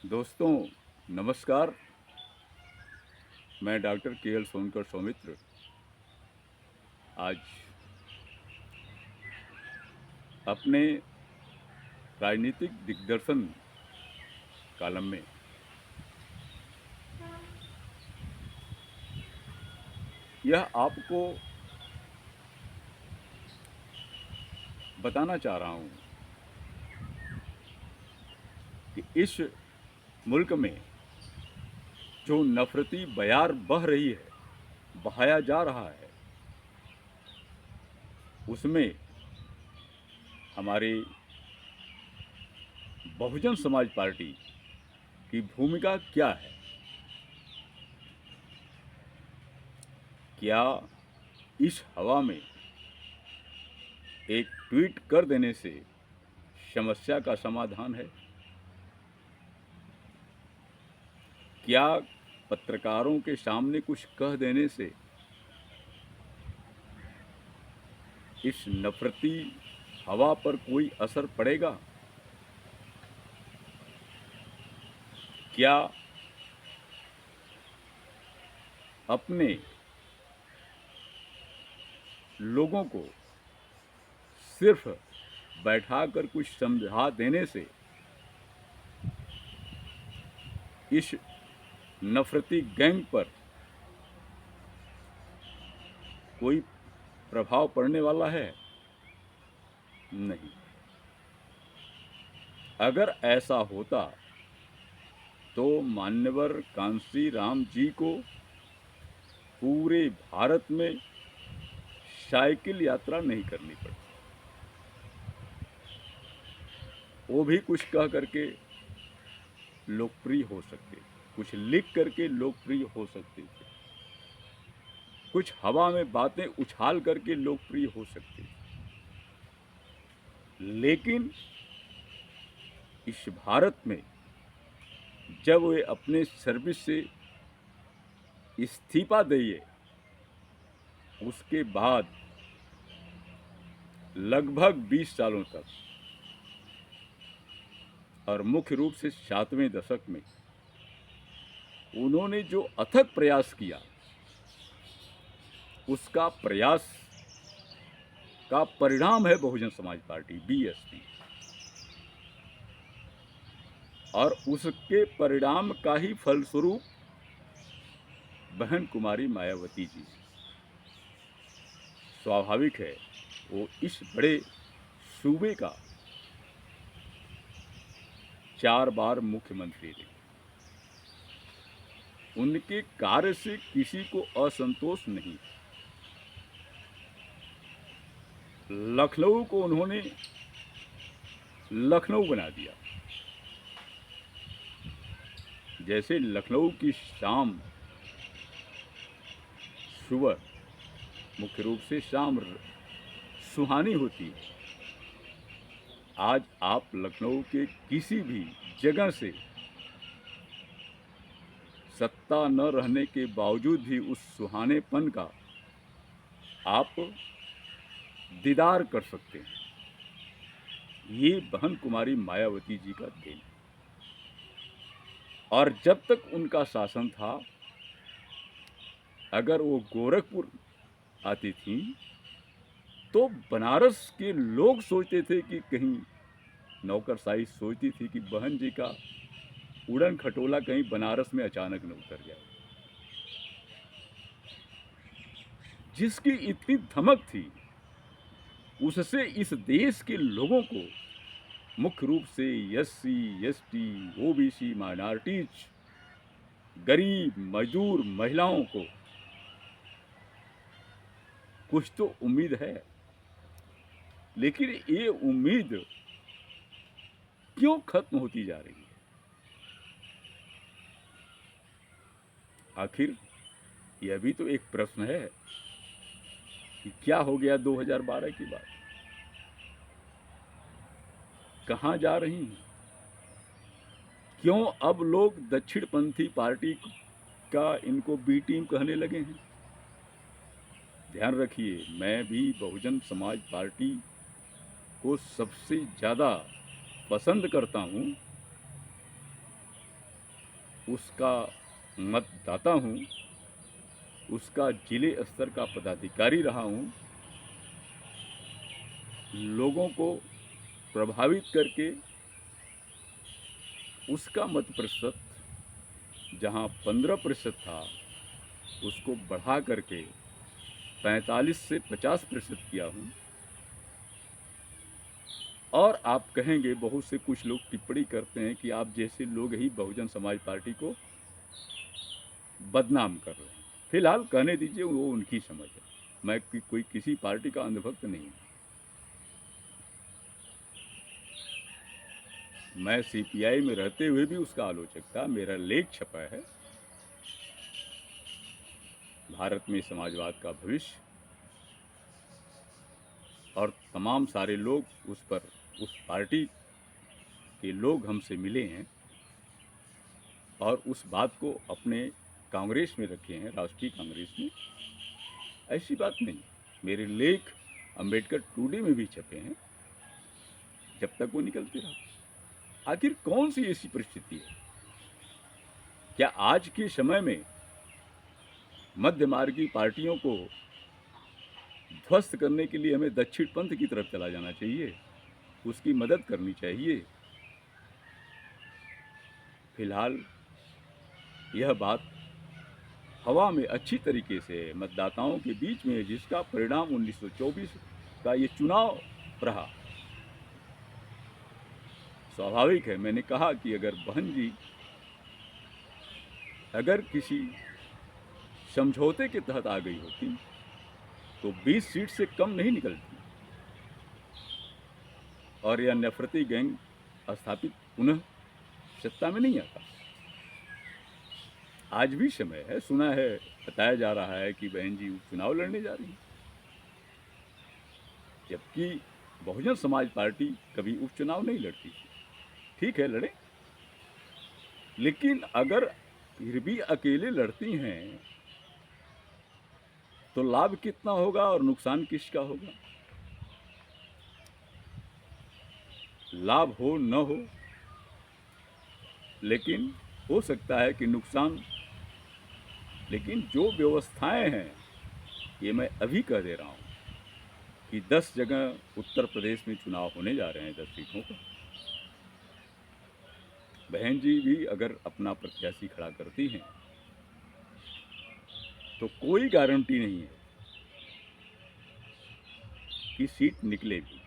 दोस्तों नमस्कार। मैं डॉक्टर के.एल. सोनकर सौमित्र आज अपने राजनीतिक दिग्दर्शन कॉलम में यह आपको बताना चाह रहा हूँ कि इस मुल्क में जो नफरती बयार बह रही है, बहाया जा रहा है, उसमें हमारी बहुजन समाज पार्टी की भूमिका क्या है। क्या इस हवा में एक ट्वीट कर देने से समस्या का समाधान है? क्या पत्रकारों के सामने कुछ कह देने से इस नफरती हवा पर कोई असर पड़ेगा? क्या अपने लोगों को सिर्फ बैठाकर कुछ समझा देने से इस नफरती गैंग पर कोई प्रभाव पड़ने वाला है? नहीं। अगर ऐसा होता तो मान्यवर कांसी राम जी को पूरे भारत में साइकिल यात्रा नहीं करनी पड़ती। वो भी कुछ कह करके लोकप्रिय हो सकते, कुछ लिख करके लोकप्रिय हो सकते थे, कुछ हवा में बातें उछाल करके लोकप्रिय हो सकते थे। लेकिन इस भारत में जब वे अपने सर्विस से इस्तीफा दिए, उसके बाद लगभग 20 सालों तक और मुख्य रूप से 7वें दशक में उन्होंने जो अथक प्रयास किया, उसका प्रयास का परिणाम है बहुजन समाज पार्टी बीएसपी, और उसके परिणाम का ही फलस्वरूप बहन कुमारी मायावती जी। स्वाभाविक है वो इस बड़े सूबे का 4 बार मुख्यमंत्री रही। उनके कार्य से किसी को असंतोष नहीं। लखनऊ को उन्होंने लखनऊ बना दिया। जैसे लखनऊ की शाम सुबह मुख्य रूप से शाम सुहानी होती है, आज आप लखनऊ के किसी भी जगह से सत्ता न रहने के बावजूद भी उस सुहानेपन का आप दीदार कर सकते हैं। ये बहन कुमारी मायावती जी का देन है। और जब तक उनका शासन था, अगर वो गोरखपुर आती थी तो बनारस के लोग सोचते थे कि कहीं नौकरशाही सोचती थी कि बहन जी का उड़न खटोला कहीं बनारस में अचानक न उतर जाए। जिसकी इतनी धमक थी, उससे इस देश के लोगों को, मुख्य रूप से एससी, एसटी, ओबीसी, माइनॉरिटीज, गरीब, मजदूर, महिलाओं को कुछ तो उम्मीद है। लेकिन ये उम्मीद क्यों खत्म होती जा रही है? आखिर यह भी तो एक प्रश्न है कि क्या हो गया 2012 की बात? कहाँ जा रही हैं? क्यों अब लोग दक्षिणपंथी पार्टी का इनको बी टीम कहने लगे हैं? ध्यान रखिए, मैं भी बहुजन समाज पार्टी को सबसे ज़्यादा पसंद करता हूँ, उसका मतदाता हूँ, उसका जिले स्तर का पदाधिकारी रहा हूँ, लोगों को प्रभावित करके उसका मत प्रतिशत जहाँ 15% था उसको बढ़ा करके 45 से 50% किया हूँ। और आप कहेंगे, बहुत से कुछ लोग टिप्पणी करते हैं कि आप जैसे लोग ही बहुजन समाज पार्टी को बदनाम कर रहे हैं। फिलहाल कहने दीजिए, वो उनकी समझ है। मैं कोई किसी पार्टी का अंधभक्त नहीं हूँ। मैं सीपीआई में रहते हुए भी उसका आलोचक था। मेरा लेख छपा है, भारत में समाजवाद का भविष्य, और तमाम सारे लोग उस पर, उस पार्टी के लोग हमसे मिले हैं और उस बात को अपने कांग्रेस में रखे हैं, राष्ट्रीय कांग्रेस में। ऐसी बात नहीं। मेरे लेख अंबेडकर टुडे में भी छपे हैं, जब तक वो निकलते रहा। आखिर कौन सी ऐसी परिस्थिति है? क्या आज के समय में मध्यमार्गी पार्टियों को ध्वस्त करने के लिए हमें दक्षिण पंथ की तरफ चला जाना चाहिए, उसकी मदद करनी चाहिए? फिलहाल यह बात हवा में अच्छी तरीके से मतदाताओं के बीच में, जिसका परिणाम 1924 का ये चुनाव रहा। स्वाभाविक है, मैंने कहा कि अगर बहन जी अगर किसी समझौते के तहत आ गई होती तो 20 सीट से कम नहीं निकलती और यह नफरती गैंग स्थापित पुनः सत्ता में नहीं आता। आज भी समय है। सुना है, बताया जा रहा है कि बहन जी उपचुनाव लड़ने जा रही हैं, जबकि बहुजन समाज पार्टी कभी उपचुनाव नहीं लड़ती थी। ठीक है, लड़े, लेकिन अगर फिर भी अकेले लड़ती हैं तो लाभ कितना होगा और नुकसान किसका होगा? लाभ हो न हो, लेकिन हो सकता है कि नुकसान। लेकिन जो व्यवस्थाएं हैं, ये मैं अभी कह दे रहा हूँ कि 10 जगह उत्तर प्रदेश में चुनाव होने जा रहे हैं, 10 सीटों पर। बहन जी भी अगर अपना प्रत्याशी खड़ा करती हैं तो कोई गारंटी नहीं है कि सीट निकले भी।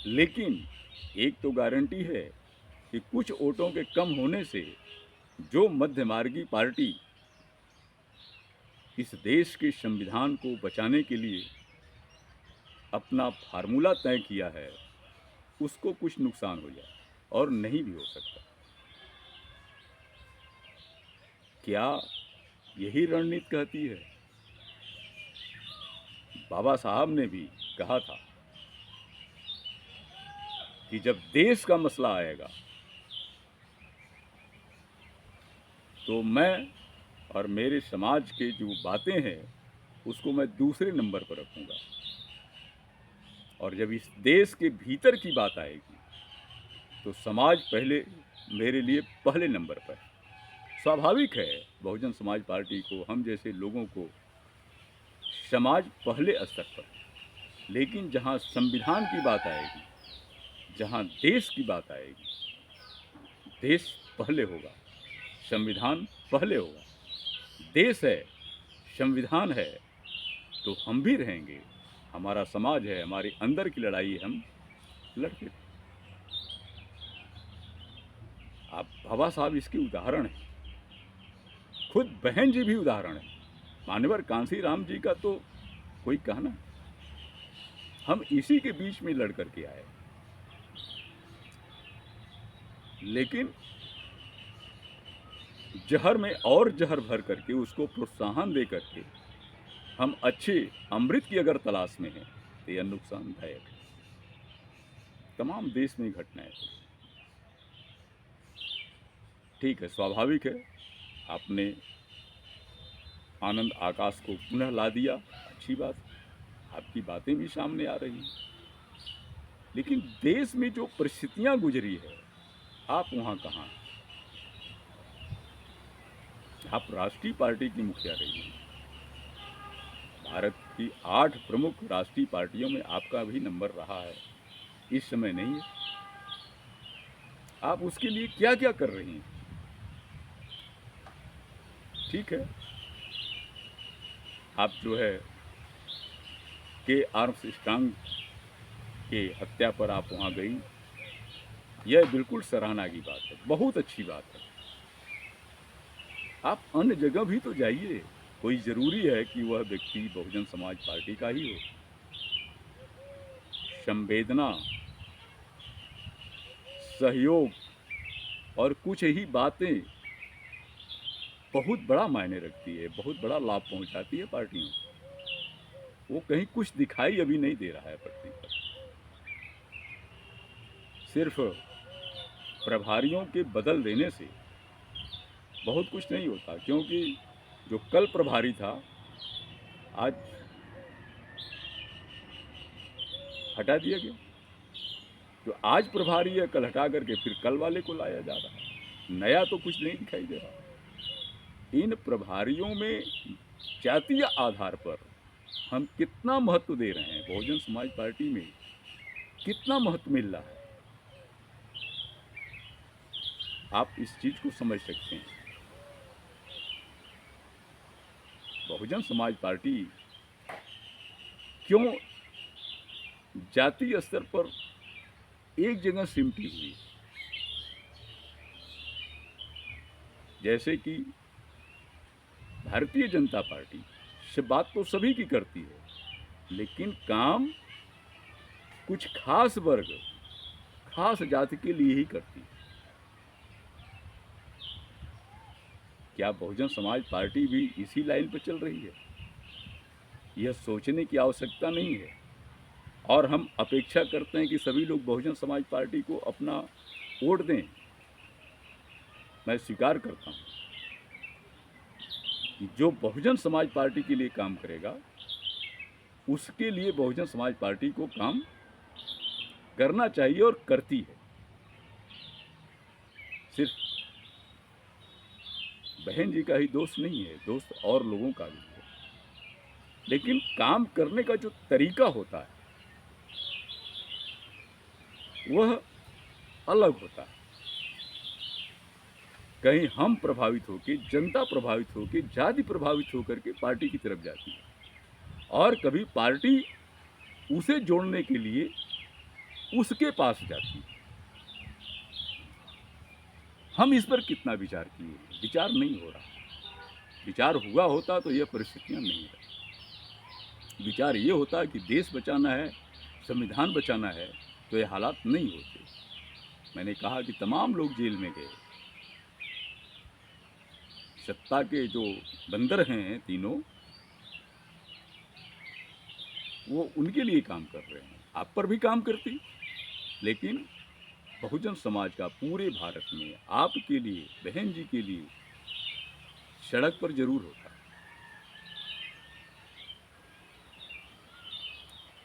लेकिन एक तो गारंटी है कि कुछ वोटों के कम होने से जो मध्यमार्गी पार्टी इस देश के संविधान को बचाने के लिए अपना फार्मूला तय किया है, उसको कुछ नुकसान हो जाए, और नहीं भी हो सकता। क्या यही रणनीति कहती है? बाबा साहब ने भी कहा था कि जब देश का मसला आएगा तो मैं और मेरे समाज के जो बातें हैं उसको मैं दूसरे नंबर पर रखूंगा, और जब इस देश के भीतर की बात आएगी तो समाज पहले, मेरे लिए पहले नंबर पर। स्वाभाविक है, बहुजन समाज पार्टी को, हम जैसे लोगों को समाज पहले स्तर पर, लेकिन जहां संविधान की बात आएगी, जहां देश की बात आएगी, देश पहले होगा, संविधान पहले होगा। देश है, संविधान है, तो हम भी रहेंगे। हमारा समाज है, हमारे अंदर की लड़ाई हम लड़ते थे। आप बाबा साहब इसके उदाहरण हैं, खुद बहन जी भी उदाहरण है। मान्यवर कांसी राम जी का तो कोई कहना, हम इसी के बीच में लड़ करके आए। लेकिन जहर में और जहर भर करके, उसको प्रोत्साहन दे करके हम अच्छे अमृत की अगर तलाश में हैं तो यह नुकसानदायक है। तमाम देश में घटनाएं। ठीक है, स्वाभाविक है, आपने आनंद आकाश को पुनः ला दिया, अच्छी बात, आपकी बातें भी सामने आ रही हैं। लेकिन देश में जो परिस्थितियां गुजरी है, आप वहाँ कहाँ हैं? आप राष्ट्रीय पार्टी की मुखिया रही हैं। भारत की 8 प्रमुख राष्ट्रीय पार्टियों में आपका भी नंबर रहा है, इस समय नहीं है। आप उसके लिए क्या-क्या कर रही हैं? ठीक है, आप जो है के आर्मस्ट्रांग के हत्या पर आप वहाँ गई, यह बिल्कुल सराहना की बात है, बहुत अच्छी बात है। आप अन्य जगह भी तो जाइए, कोई ज़रूरी है कि वह व्यक्ति बहुजन समाज पार्टी का ही हो। संवेदना, सहयोग और कुछ ही बातें बहुत बड़ा मायने रखती है, बहुत बड़ा लाभ पहुँचाती है पार्टियों को। वो कहीं कुछ दिखाई अभी नहीं दे रहा है पटरी पर। सिर्फ प्रभारियों के बदल देने से बहुत कुछ नहीं होता, क्योंकि जो कल प्रभारी था, आज हटा दिया गया। जो आज प्रभारी है, कल हटा करके फिर कल वाले को लाया जा रहा है। नया तो कुछ नहीं दिखाई दे रहा। इन प्रभारियों में जातीय आधार पर हम कितना महत्व दे रहे हैं, बहुजन समाज पार्टी में कितना महत्व मिल रहा है, आप इस चीज़ को समझ सकते हैं। बहुजन समाज पार्टी क्यों जातीय स्तर पर एक जगह सिमटी हुई, जैसे कि भारतीय जनता पार्टी से बात तो सभी की करती है, लेकिन काम कुछ खास वर्ग, खास जाति के लिए ही करती है। क्या बहुजन समाज पार्टी भी इसी लाइन पर चल रही है? यह सोचने की आवश्यकता नहीं है, और हम अपेक्षा करते हैं कि सभी लोग बहुजन समाज पार्टी को अपना वोट दें। मैं स्वीकार करता हूँ कि जो बहुजन समाज पार्टी के लिए काम करेगा, उसके लिए बहुजन समाज पार्टी को काम करना चाहिए और करती है। सिर्फ बहन जी का ही दोस्त नहीं है, दोस्त और लोगों का भी है, लेकिन काम करने का जो तरीका होता है वह अलग होता है। कहीं हम प्रभावित होकर, जनता प्रभावित होकर, जाति प्रभावित होकर के पार्टी की तरफ जाती है, और कभी पार्टी उसे जोड़ने के लिए उसके पास जाती है। हम इस पर कितना विचार किए? विचार नहीं हो रहा। विचार हुआ होता तो यह परिस्थितियां नहीं रहती। विचार ये होता कि देश बचाना है, संविधान बचाना है, तो ये हालात नहीं होते। मैंने कहा कि तमाम लोग जेल में गए, सत्ता के जो बंदर हैं तीनों, वो उनके लिए काम कर रहे हैं। आप पर भी काम करती, लेकिन बहुजन समाज का पूरे भारत में आपके लिए, बहन जी के लिए सड़क पर जरूर होता।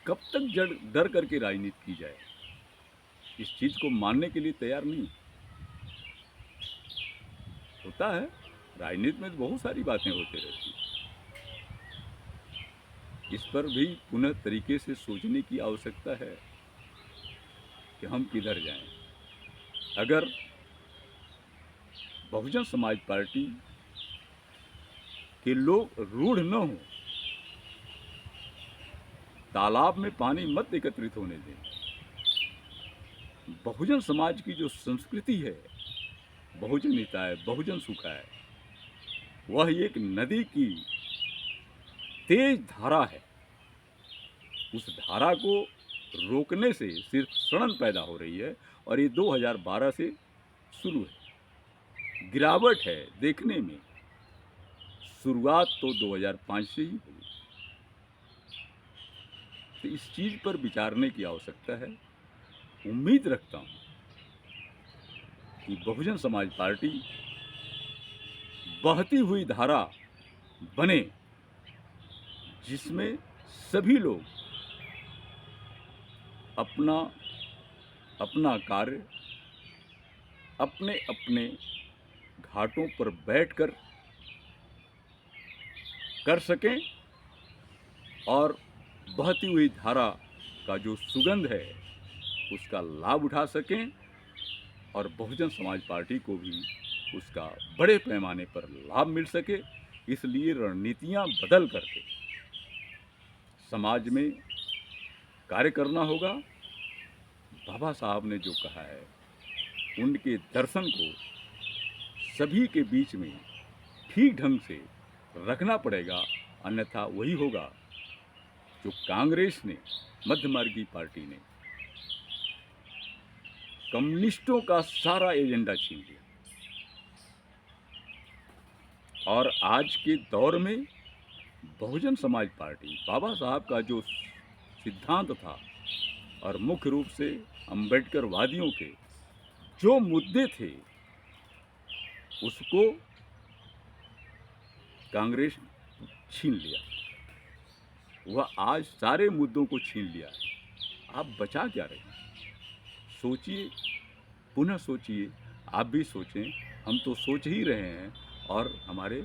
कब तक डर करके राजनीति की जाए? इस चीज को मानने के लिए तैयार नहीं होता है। राजनीति में तो बहुत सारी बातें होती रहती हैं। इस पर भी पुनः तरीके से सोचने की आवश्यकता है कि हम किधर जाएं। अगर बहुजन समाज पार्टी के लोग रूढ़ न हो, तालाब में पानी मत एकत्रित होने दें। बहुजन समाज की जो संस्कृति है, बहुजन हिताय, बहुजन सुखाय, वह एक नदी की तेज धारा है। उस धारा को रोकने से सिर्फ सड़न पैदा हो रही है, और ये 2012 से शुरू है। गिरावट है देखने में, शुरुआत तो 2005 से ही हुई। तो इस चीज पर विचारने की आवश्यकता है। उम्मीद रखता हूं कि बहुजन समाज पार्टी बहती हुई धारा बने, जिसमें सभी लोग अपना अपना कार्य अपने अपने घाटों पर बैठकर कर सकें और बहती हुई धारा का जो सुगंध है उसका लाभ उठा सकें और बहुजन समाज पार्टी को भी उसका बड़े पैमाने पर लाभ मिल सके। इसलिए रणनीतियां बदल करके समाज में कार्य करना होगा। बाबा साहब ने जो कहा है उनके दर्शन को सभी के बीच में ठीक ढंग से रखना पड़ेगा, अन्यथा वही होगा जो कांग्रेस ने, मध्यमार्गी पार्टी ने कम्युनिस्टों का सारा एजेंडा छीन लिया। और आज के दौर में बहुजन समाज पार्टी, बाबा साहब का जो सिद्धांत था और मुख्य रूप से अंबेडकर वादियों के जो मुद्दे थे उसको कांग्रेस छीन लिया। वह आज सारे मुद्दों को छीन लिया है। आप बचा क्या रहे हैं? सोचिए, पुनः सोचिए, आप भी सोचें, हम तो सोच ही रहे हैं और हमारे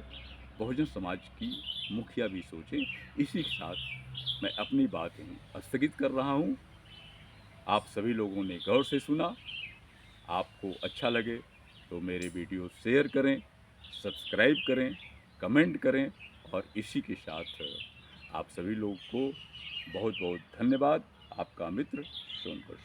बहुजन समाज की मुखिया भी सोचें। इसी के साथ मैं अपनी बात यहीं स्थगित कर रहा हूँ। आप सभी लोगों ने गौर से सुना। आपको अच्छा लगे तो मेरे वीडियो शेयर करें, सब्सक्राइब करें, कमेंट करें और इसी के साथ आप सभी लोगों को बहुत बहुत धन्यवाद। आपका मित्र सोनकर।